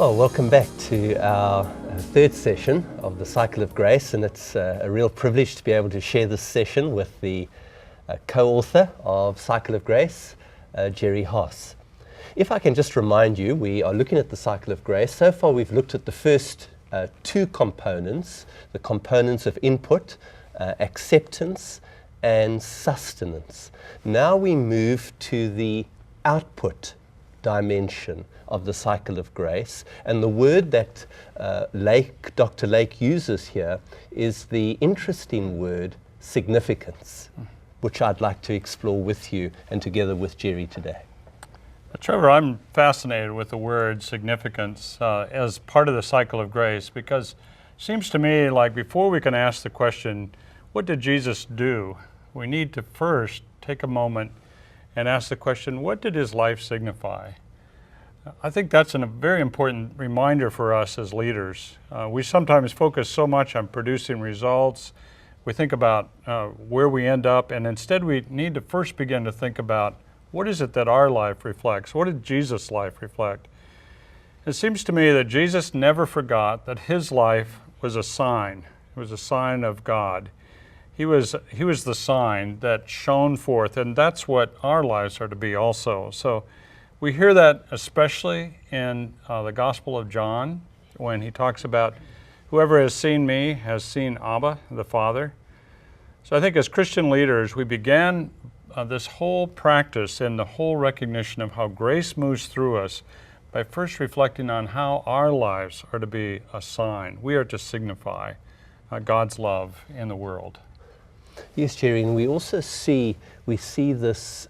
Well, welcome back to our third session of the Cycle of Grace, and it's a real privilege to be able to share this session with the co-author of Cycle of Grace, Jerry Haas. If I can just remind you, we are looking at the Cycle of Grace. So far we've looked at the first two components, the components of input, acceptance and sustenance. Now we move to the output dimension of the Cycle of Grace, and the word that Dr. Lake uses here is the interesting word significance, which I'd like to explore with you and together with Jerry today. Trevor, I'm fascinated with the word significance as part of the Cycle of Grace, because it seems to me like before we can ask the question, what did Jesus do? We need to first take a moment and ask the question, what did his life signify? I think that's a very important reminder for us as leaders. We sometimes focus so much on producing results. We think about where we end up, and instead we need to first begin to think about what is it that our life reflects? What did Jesus' life reflect? It seems to me that Jesus never forgot that his life was a sign. It was a sign of God. He was the sign that shone forth, and that's what our lives are to be also. So we hear that especially in the Gospel of John, when he talks about whoever has seen me has seen Abba, the Father. So I think as Christian leaders, we began this whole practice and the whole recognition of how grace moves through us by first reflecting on how our lives are to be a sign. We are to signify God's love in the world. Yes, Jerry, and we also see this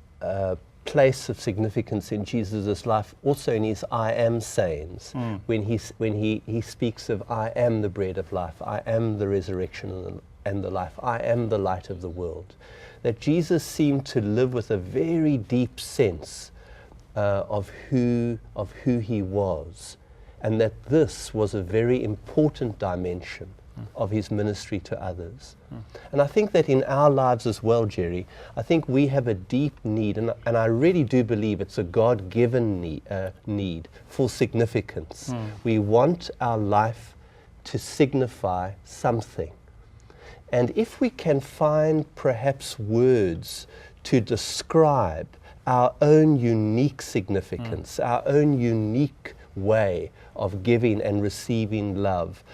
place of significance in Jesus' life also in his I am sayings, when he speaks of I am the bread of life, I am the resurrection and the life, I am the light of the world. That Jesus seemed to live with a very deep sense of who he was, and that this was a very important dimension of his ministry to others. And I think that in our lives as well, Jerry, I think we have a deep need, and I really do believe it's a God-given need for significance. We want our life to signify something. And if we can find perhaps words to describe our own unique significance, our own unique way of giving and receiving love,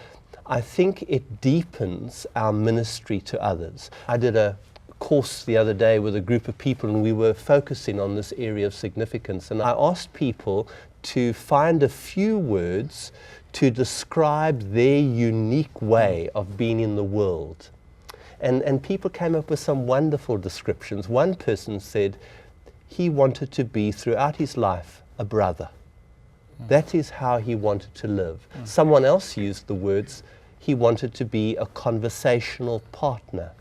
I think it deepens our ministry to others. I did a course the other day with a group of people, and we were focusing on this area of significance. And I asked people to find a few words to describe their unique way of being in the world. And people came up with some wonderful descriptions. One person said he wanted to be, throughout his life, a brother. That is how he wanted to live. Someone else used the words, he wanted to be a conversational partner.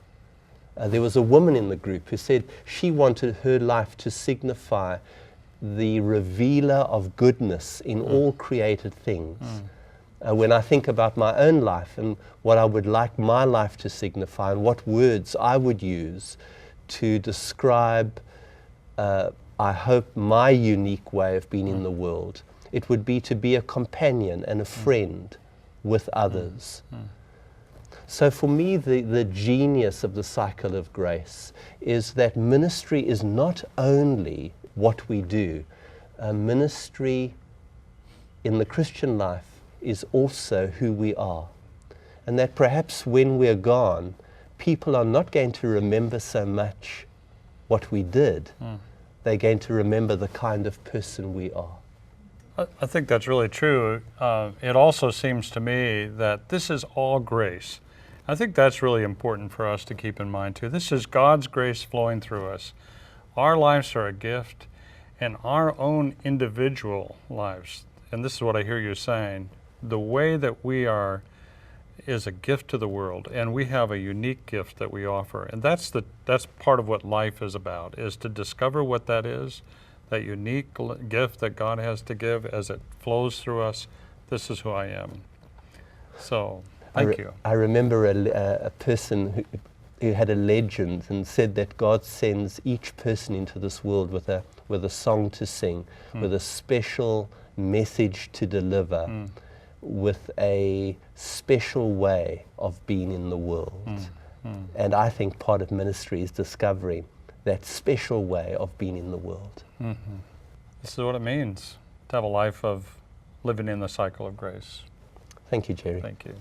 There was a woman in the group who said she wanted her life to signify the revealer of goodness in all created things. When I think about my own life and what I would like my life to signify and what words I would use to describe, I hope, my unique way of being in the world, it would be to be a companion and a friend with others. So for me, the genius of the Cycle of Grace is that ministry is not only what we do. Ministry in the Christian life is also who we are. And that perhaps when we're gone, people are not going to remember so much what we did. They're going to remember the kind of person we are. I think that's really true. It also seems to me that this is all grace. I think that's really important for us to keep in mind too. This is God's grace flowing through us. Our lives are a gift, and our own individual lives, and this is what I hear you saying, the way that we are is a gift to the world, and we have a unique gift that we offer. And that's part of what life is about, is to discover what that is, that unique gift that God has to give as it flows through us. This is who I am. So, thank you. I remember a person who had a legend and said that God sends each person into this world with a song to sing, with a special message to deliver with a special way of being in the world. And I think part of ministry is discovering that special way of being in the world. This is what it means to have a life of living in the cycle of grace. Thank you, Jerry. Thank you.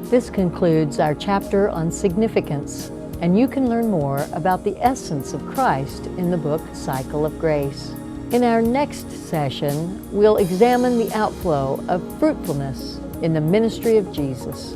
This concludes our chapter on significance, and you can learn more about the essence of Christ in the book Cycle of Grace. In our next session, we'll examine the outflow of fruitfulness in the ministry of Jesus.